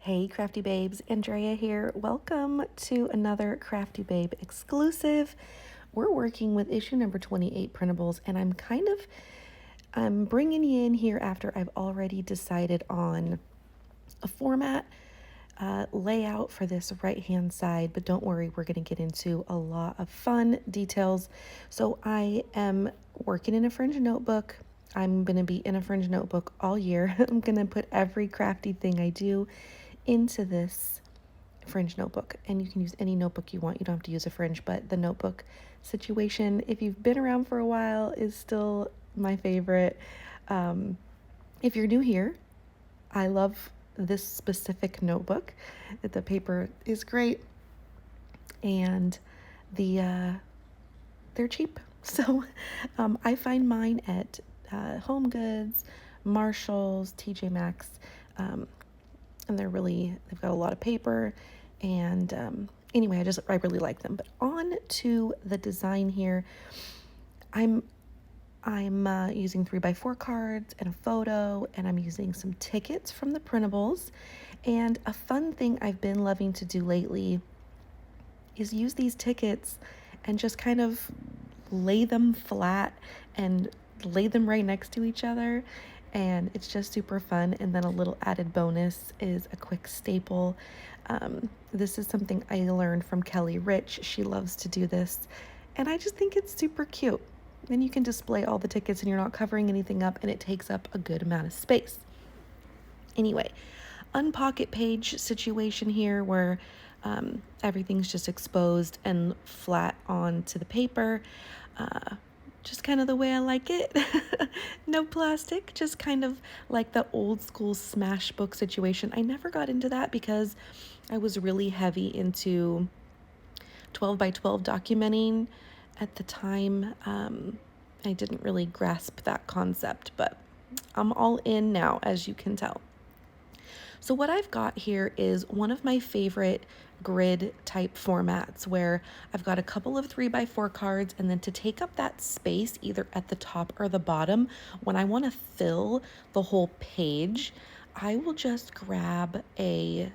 Hey Crafty Babes, Andrea here. Welcome to another Crafty Babe exclusive. We're working with issue number 28 printables, and I'm bringing you in here after I've already decided on a format layout for this right hand side, but don't worry, we're going to get into a lot of fun details. So I am working in a Fringe notebook. I'm going to be in a Fringe notebook all year. I'm going to put every crafty thing I do into this Fringe notebook, and you can use any notebook you want. You don't have to use a Fringe, but the notebook situation, if you've been around for a while, is still my favorite. If you're new here, I love this specific notebook. The paper is great, and they're cheap. So I find mine at Home Goods, Marshalls, TJ Maxx, and they've got a lot of paper. And anyway, I really like them. But on to the design here. I'm using 3x4 cards and a photo, and I'm using some tickets from the printables. And a fun thing I've been loving to do lately is use these tickets and just kind of lay them flat and lay them right next to each other. And it's just super fun. And then a little added bonus is a quick staple. This is something I learned from Kelly Rich. She loves to do this, and I just think it's super cute. Then you can display all the tickets and you're not covering anything up, and it takes up a good amount of space. Anyway, unpocket page situation here where everything's just exposed and flat onto the paper. Just kind of the way I like it. No plastic, just kind of like the old school smash book situation. I never got into that because I was really heavy into 12x12 documenting at the time. I didn't really grasp that concept, but I'm all in now, as you can tell. So what I've got here is one of my favorite grid type formats where I've got a couple of 3x4 cards, and then to take up that space either at the top or the bottom, when I want to fill the whole page, I will just grab a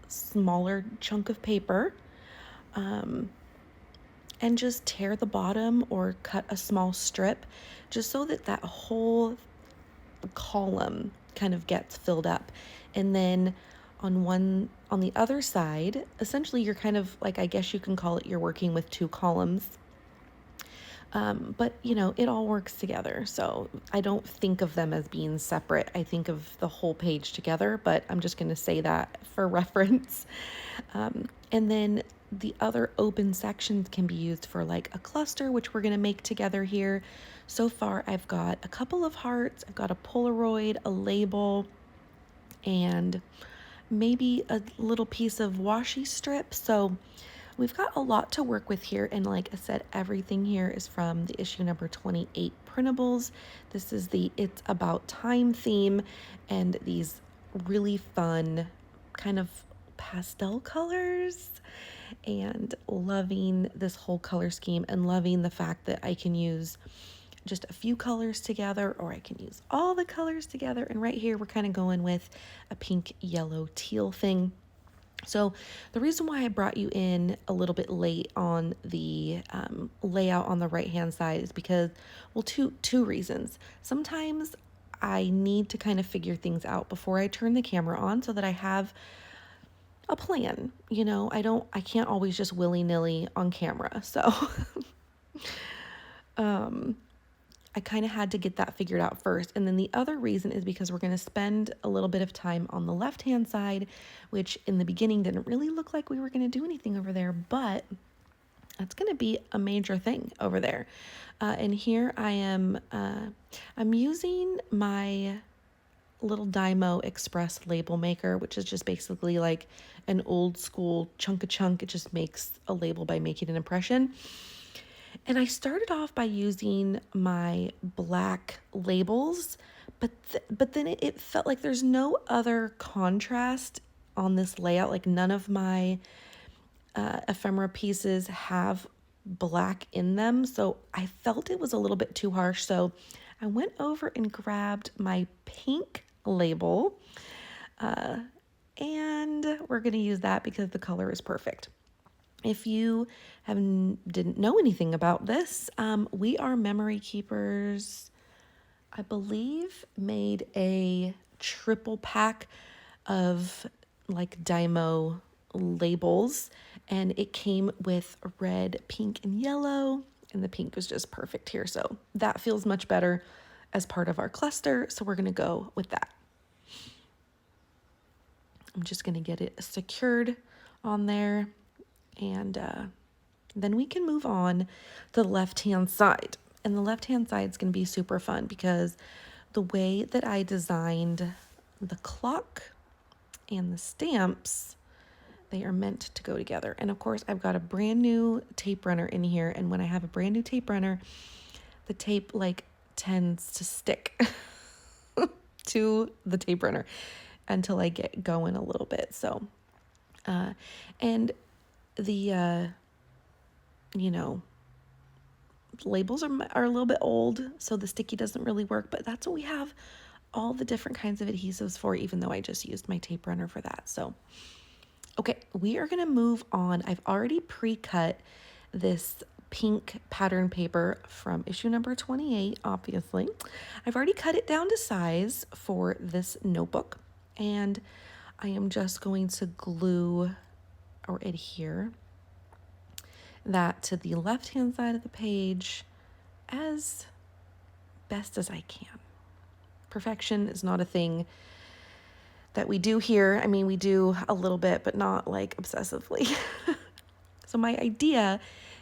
smaller chunk of paper and just tear the bottom or cut a small strip just so that that whole column kind of gets filled up. And then on the other side, essentially you're kind of like, I guess you can call it, you're working with two columns. But it all works together. So I don't think of them as being separate. I think of the whole page together, but I'm just going to say that for reference. And then the other open sections can be used for like a cluster, which we're going to make together here. So far, I've got a couple of hearts, I've got a Polaroid, a label, and maybe a little piece of washi strip. So we've got a lot to work with here. And like I said, everything here is from the issue number 28 printables. This is the It's About Time theme, and these really fun kind of pastel colors, and loving this whole color scheme and loving the fact that I can use just a few colors together, or I can use all the colors together. And right here, we're kind of going with a pink, yellow, teal thing. So the reason why I brought you in a little bit late on the layout on the right-hand side is because, well, two reasons. Sometimes I need to kind of figure things out before I turn the camera on so that I have a plan. I can't always just willy-nilly on camera. So I kind of had to get that figured out first. And then the other reason is because we're going to spend a little bit of time on the left-hand side, which in the beginning didn't really look like we were going to do anything over there, but that's going to be a major thing over there. And here I am, I'm using my little Dymo Express label maker, which is just basically like an old school chunk. It just makes a label by making an impression. And I started off by using my black labels, but then it felt like there's no other contrast on this layout. Like none of my ephemera pieces have black in them, so I felt it was a little bit too harsh. So I went over and grabbed my pink label, and we're going to use that because the color is perfect. If you didn't know anything about this, We Are Memory Keepers, I believe, made a triple pack of like Dymo labels, and it came with red, pink, and yellow, and the pink was just perfect here. So that feels much better as part of our cluster, so we're going to go with that. I'm just going to get it secured on there, and then we can move on to the left-hand side. And the left-hand side is going to be super fun because the way that I designed the clock and the stamps, they are meant to go together. And of course, I've got a brand new tape runner in here. And when I have a brand new tape runner, the tape like tends to stick to the tape runner until I get going a little bit. So, and the, labels are a little bit old, so the sticky doesn't really work, but that's what we have all the different kinds of adhesives for, even though I just used my tape runner for that. So, okay, we are gonna move on. I've already pre-cut this pink pattern paper from issue number 28, obviously. I've already cut it down to size for this notebook, and I am just going to glue or adhere that to the left-hand side of the page as best as I can. Perfection is not a thing that we do here. I mean, we do a little bit, but not like obsessively. So my idea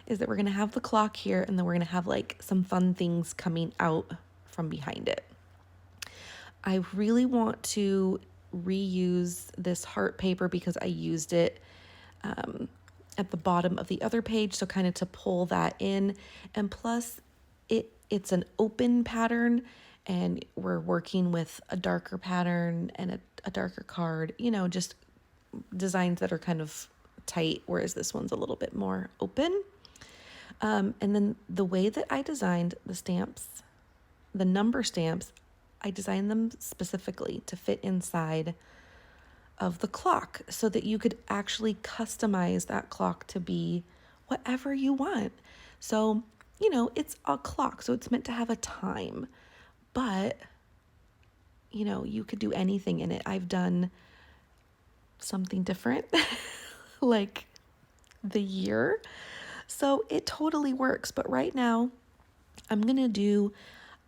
is that we're going to have the clock here, and then we're going to have like some fun things coming out from behind it. I really want to reuse this heart paper because I used it at the bottom of the other page, so kind of to pull that in. And plus it's an open pattern, and we're working with a darker pattern and a darker card, just designs that are kind of tight, whereas this one's a little bit more open. And then the way that I designed the stamps, the number stamps, I designed them specifically to fit inside of the clock so that you could actually customize that clock to be whatever you want. So, it's a clock, so it's meant to have a time, but, you could do anything in it. I've done something different, like the year. So it totally works. But right now, I'm going to do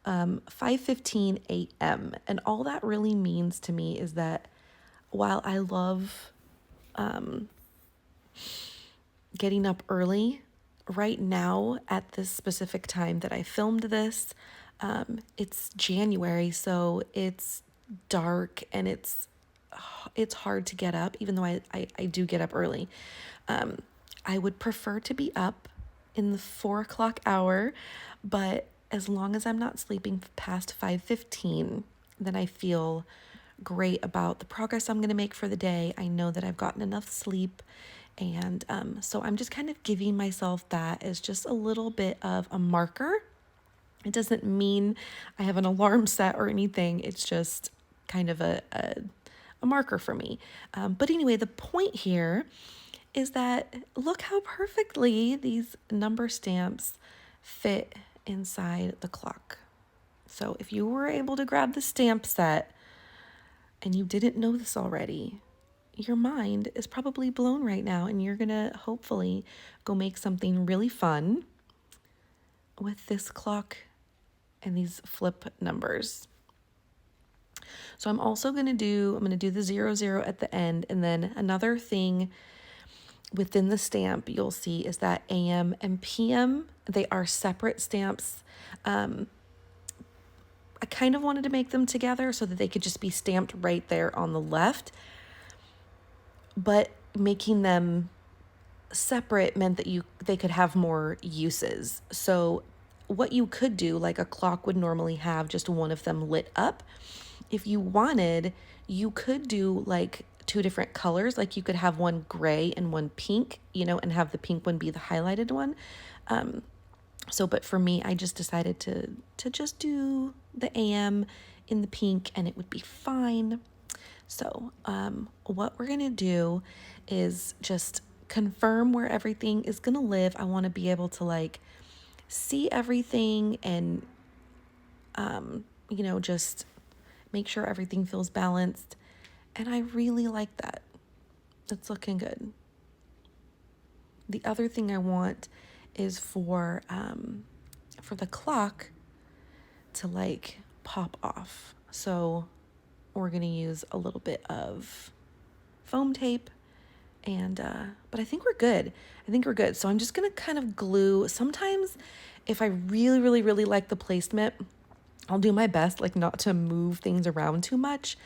5:15 a.m. And all that really means to me is that while I love getting up early, right now at this specific time that I filmed this, it's January, so it's dark and it's hard to get up, even though I do get up early. I would prefer to be up in the 4 o'clock hour, but as long as I'm not sleeping past 5:15, then I feel great about the progress I'm going to make for the day. I know that I've gotten enough sleep, and so I'm just kind of giving myself that as just a little bit of a marker. It doesn't mean I have an alarm set or anything. It's just kind of a marker for me. But anyway, the point here is that look how perfectly these number stamps fit inside the clock. So if you were able to grab the stamp set and you didn't know this already, your mind is probably blown right now, and you're gonna hopefully go make something really fun with this clock and these flip numbers. So I'm also gonna do the 00 at the end, and then another thing within the stamp you'll see is that AM and PM, they are separate stamps. I kind of wanted to make them together so that they could just be stamped right there on the left, but making them separate meant that they could have more uses. So what you could do, like a clock would normally have just one of them lit up. If you wanted, you could do like 2 different colors. Like you could have one gray and one pink, and have the pink one be the highlighted one. But for me, I just decided to just do the AM in the pink, and it would be fine. So what we're gonna do is just confirm where everything is gonna live. I want to be able to like see everything and just make sure everything feels balanced. And I really like that. It's looking good. The other thing I want is for the clock to like pop off. So we're gonna use a little bit of foam tape, and but I think we're good. So I'm just gonna kind of glue. Sometimes if I really, really, really like the placement, I'll do my best like not to move things around too much.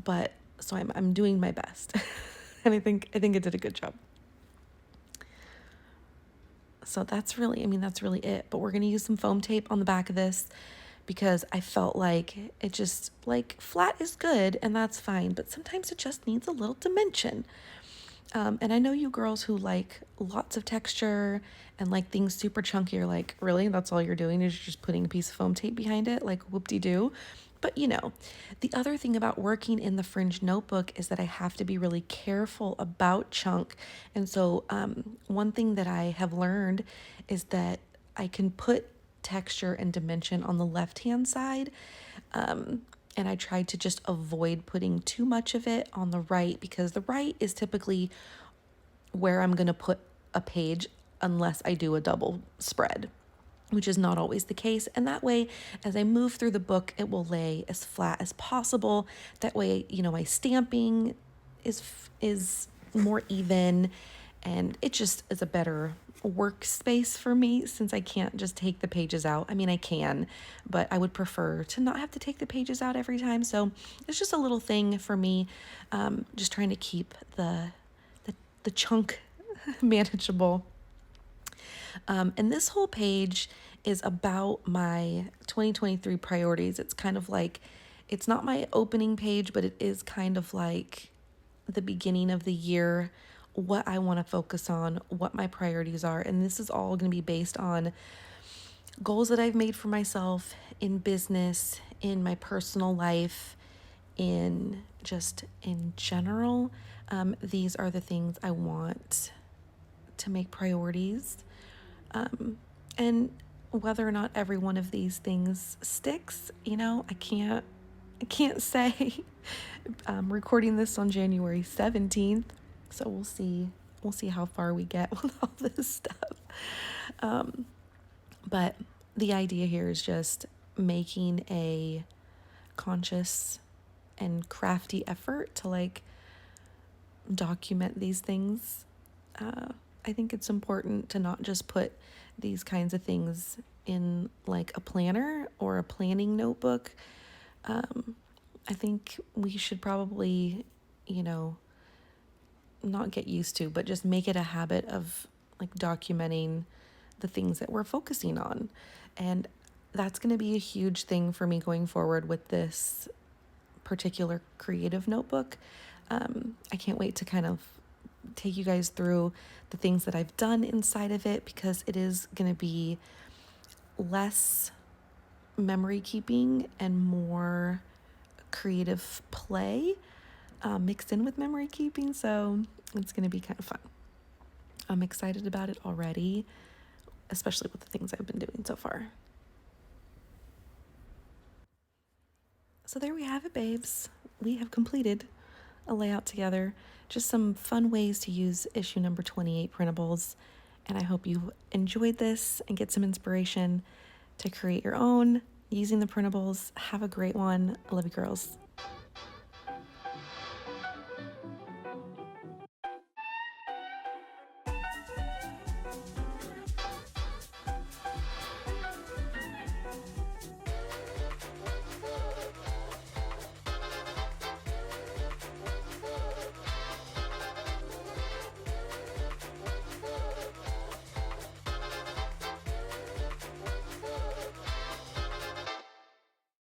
But so I'm doing my best. And I think I did a good job. So that's really it. But we're going to use some foam tape on the back of this because I felt like it just like flat is good and that's fine, but sometimes it just needs a little dimension. And I know you girls who like lots of texture and like things super chunky are like, really? That's all you're doing is you're just putting a piece of foam tape behind it? Like, whoop-de-doo. But the other thing about working in the Fringe Notebook is that I have to be really careful about chunk. And so one thing that I have learned is that I can put texture and dimension on the left-hand side. And I tried to just avoid putting too much of it on the right because the right is typically where I'm going to put a page unless I do a double spread, which is not always the case. And that way, as I move through the book, it will lay as flat as possible. That way, my stamping is more even, and it just is a better workspace for me since I can't just take the pages out. I mean, I can, but I would prefer to not have to take the pages out every time. So it's just a little thing for me, just trying to keep the chunk manageable. And this whole page is about my 2023 priorities. It's kind of like, it's not my opening page, but it is kind of like the beginning of the year, what I want to focus on, what my priorities are. And this is all going to be based on goals that I've made for myself in business, in my personal life, in general. These are the things I want to make priorities. And whether or not every one of these things sticks, I can't say. I'm recording this on January 17th, so we'll see how far we get with all this stuff. But the idea here is just making a conscious and crafty effort to like document these things. I think it's important to not just put these kinds of things in like a planner or a planning notebook. I think we should probably, not get used to, but just make it a habit of like documenting the things that we're focusing on. And that's going to be a huge thing for me going forward with this particular creative notebook. I can't wait to kind of take you guys through the things that I've done inside of it because it is going to be less memory keeping and more creative play mixed in with memory keeping. So it's going to be kind of fun. I'm excited about it already, especially with the things I've been doing so far. So there we have it, babes. We have completed a layout together. Just some fun ways to use issue number 28 printables. And I hope you enjoyed this and get some inspiration to create your own using the printables. Have a great one. I love you, girls.